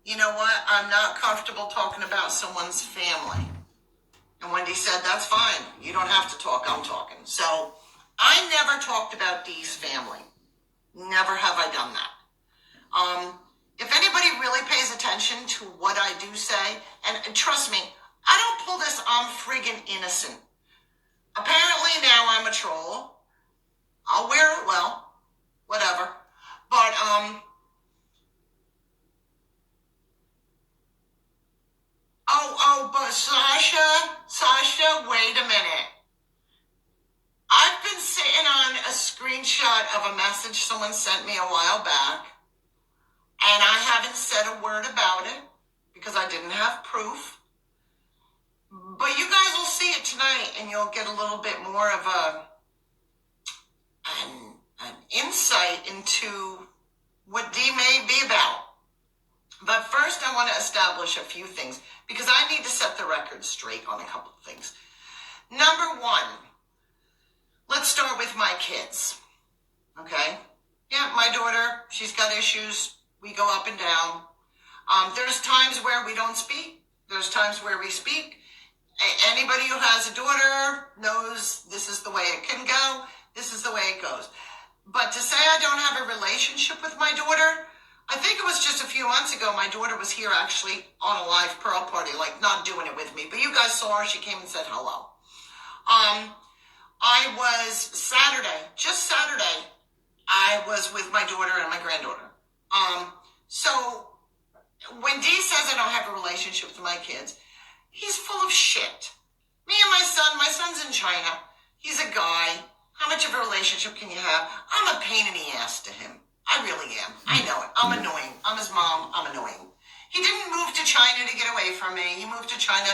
you know what? I'm not comfortable talking about someone's family. And Wendy said, that's fine. You don't have to talk. I'm talking. So I never talked about Dee's family. Never have I done that. If anybody really pays attention to what I do say, and trust me, I don't pull this, I'm friggin' innocent. Apparently now I'm a troll. I'll wear it well. Whatever. But, but Sasha, wait a minute. I've been sitting on a screenshot of a message someone sent me a while back, and I haven't said a word about it because I didn't have proof. But you guys will see it tonight, and you'll get a little bit more of an insight into what D may be about. But first, I want to establish a few things because I need to set the record straight on a couple of things. Number one, let's start with my kids. Okay? Yeah, my daughter, she's got issues. We go up and down. There's times where we don't speak. There's times where we speak. Anybody who has a daughter knows this is the way it can go. This is the way it goes. But to say I don't have a relationship with my daughter, I think it was just a few months ago, my daughter was here actually on a live pearl party, like not doing it with me. But you guys saw her. She came and said hello. I was just Saturday, I was with my daughter and my granddaughter. So when Dee says I don't have a relationship with my kids, he's full of shit. Me and my son's in China. He's a guy. How much of a relationship can you have? I'm a pain in the ass to him. I really am. I know it. I'm annoying. I'm his mom. I'm annoying. He didn't move to China to get away from me. He moved to China.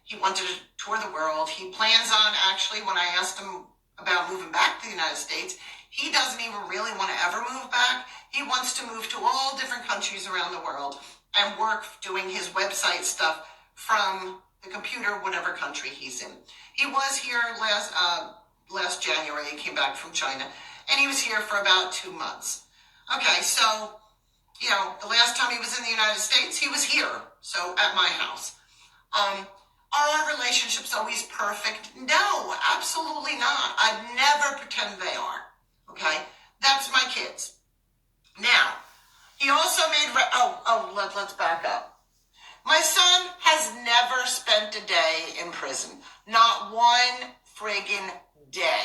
He wanted to tour the world. He plans on, actually, when I asked him about moving back to the United States, he doesn't even really want to ever move back. He wants to move to all different countries around the world and work doing his website stuff from the computer, whatever country he's in. He was here last January. He came back from China, and he was here for about 2 months. Okay, so, you know, the last time he was in the United States, he was here, so at my house. Are our relationships always perfect? No, absolutely not. I'd never pretend they are, okay? That's my kids. Now, he also made, let's back up. My son has never spent a day in prison. Not one friggin' day.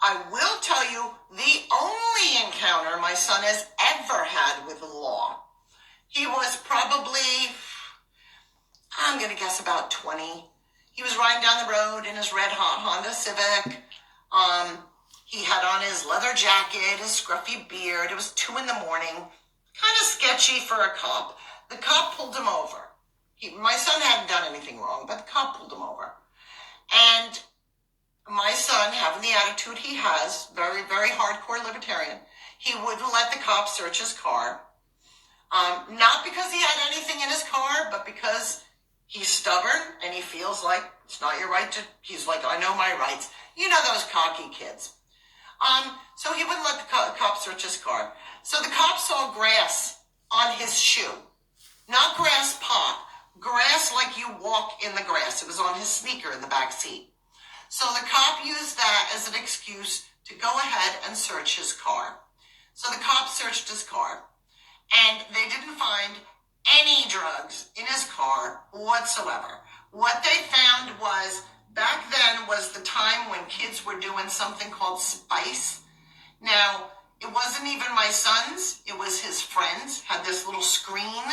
I will tell you the only encounter my son has ever had with the law. He was probably, I'm going to guess about 20. He was riding down the road in his red hot Honda Civic. He had on his leather jacket, his scruffy beard. It was 2 a.m. Kind of sketchy for a cop. The cop pulled him over. My son hadn't done anything wrong, but the cop pulled him over. And my son, having the attitude he has, very, very hardcore libertarian, he wouldn't let the cop search his car. Not because he had anything in his car, but because he's stubborn and he feels like it's not your right to, he's like, I know my rights. You know those cocky kids. So he wouldn't let the cop search his car. So the cop saw grass on his shoe. Not grass pot. Grass like you walk in the grass. It was on his sneaker in the back seat. So the cop used that as an excuse to go ahead and search his car. So the cop searched his car, and they didn't find any drugs in his car whatsoever. What they found was, back then was the time when kids were doing something called spice. Now, it wasn't even my son's, it was his friends, had this little screen.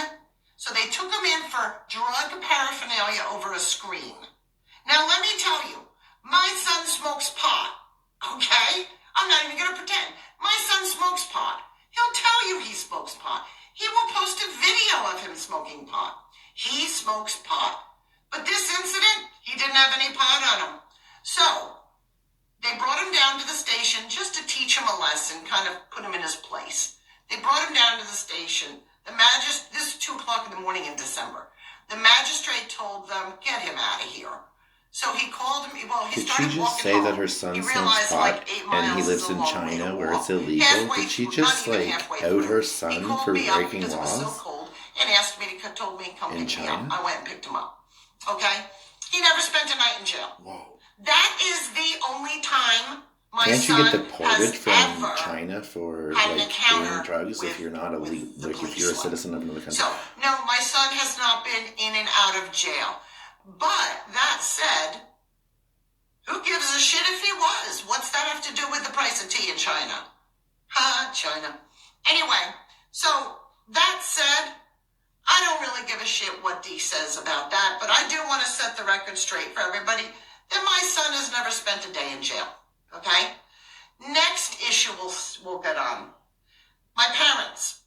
So they took him in for drug paraphernalia over a screen. Now, let me tell you, my son smokes pot, okay? I'm not even going to pretend. My son smokes pot. He'll tell you he smokes pot. He will post a video of him smoking pot. He smokes pot. But this incident, he didn't have any pot on him. So they brought him down to the station just to teach him a lesson, kind of put him in his place. They brought him down to the station. This is 2 o'clock in December. The magistrate told them, get him out of here. So he called him. Well, he started walking home. Did she just say that her son smokes pot and he lives in China where it's illegal? Did she just out her son for breaking laws? So cold, and asked me to told me, come In pick me up. China? I went and picked him up. Okay? He never spent a night in jail. Whoa. That is the only time my Can't you son get deported has from ever China for had an like encounter doing drugs with, if you're not a with the like if police you're a level. citizen of another country? So, no, my son has not been in and out of jail. But that said, who gives a shit if he was? What's that have to do with the price of tea in China? China. Anyway, so that said, I don't really give a shit what Dee says about that, but I do want to set the record straight for everybody that my son has never spent a day in jail. Okay? Next issue we'll get on. My parents.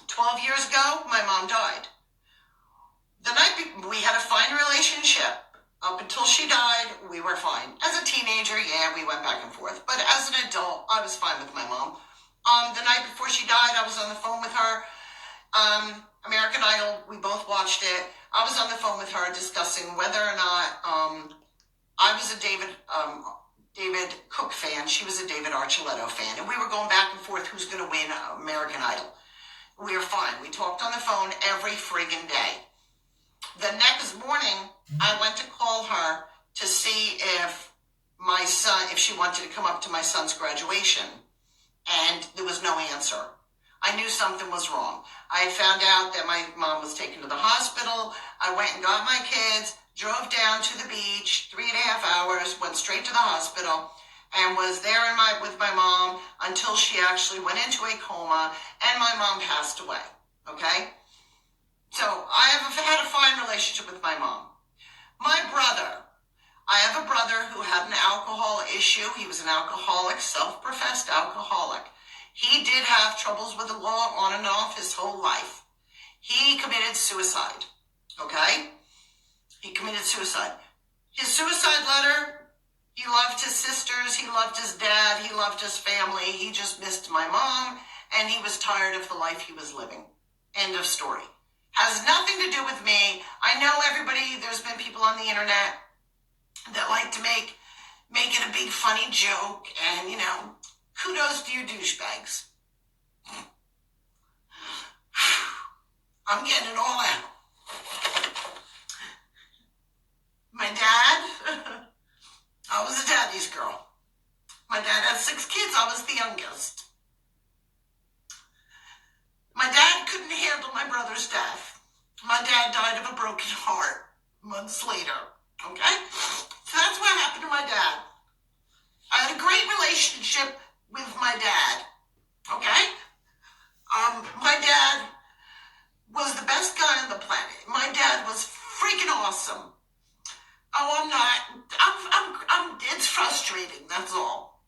12 years ago, my mom died. The night we had a fine relationship. Up until she died, we were fine. As a teenager, yeah, we went back and forth. But as an adult, I was fine with my mom. The night before she died, I was on the phone with her. American Idol, we both watched it. I was on the phone with her discussing whether or not I was a David Cook fan. She was a David Archuleta fan. And we were going back and forth who's going to win American Idol. We were fine. We talked on the phone every friggin' day. The next morning, I went to call her to see if my son, if she wanted to come up to my son's graduation. And there was no answer. I knew something was wrong. I had found out that my mom was taken to the hospital. I went and got my kids, drove down to the beach, 3.5 hours, went straight to the hospital, and was there with my mom until she actually went into a coma, and my mom passed away. Okay? So I have had a fine relationship with my mom. My brother. I have a brother who had an alcohol issue. He was an alcoholic, self-professed alcoholic. He did have troubles with the law on and off his whole life. He committed suicide. Okay? He committed suicide. His suicide letter, he loved his sisters, he loved his dad, he loved his family. He just missed my mom, and he was tired of the life he was living. End of story. Has nothing to do with me. I know everybody, there's been people on the internet that like to make it a big funny joke, and, you know, kudos to you douchebags. I'm getting it all out. My dad, I was a daddy's girl. My dad had 6 kids. I was the youngest. My dad couldn't handle my brother's death. My dad died of a broken heart months later. Okay? So that's what happened to my dad. I had a great relationship with my dad. Okay? My dad was the best guy on the planet. My dad was freaking awesome. Oh, I'm not. It's frustrating, that's all.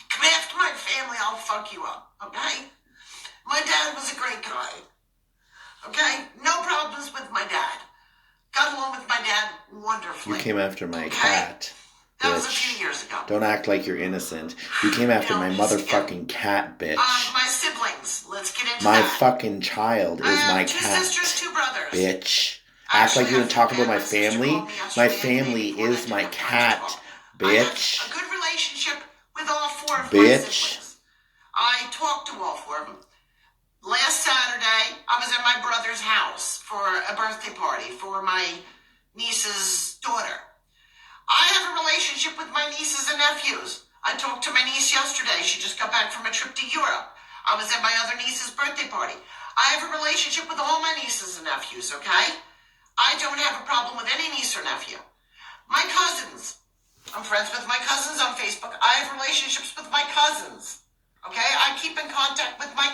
Come after my family, I'll fuck you up. Okay? My dad was a great guy. Okay? No problems with my dad. Got along with my dad wonderfully. You came after my cat. That bitch. was a few years ago. Don't act like you're innocent. You came after my motherfucking cat, bitch. My siblings. Let's get into my that. fucking child is my two cat. 2 sisters, 2 brothers. Bitch. Act like you don't talk about my family. My family is my cat, bitch. I have a good relationship with all 4 of my Bitch. siblings. I talked to all 4 of them. Last Saturday, I was at my brother's house for a birthday party for my niece's daughter. I have a relationship with my nieces and nephews. I talked to my niece yesterday. She just got back from a trip to Europe. I was at my other niece's birthday party. I have a relationship with all my nieces and nephews, okay? I don't have a problem with any niece or nephew. My cousins. I'm friends with my cousins on Facebook. I have relationships with my cousins. Okay? I keep in contact with my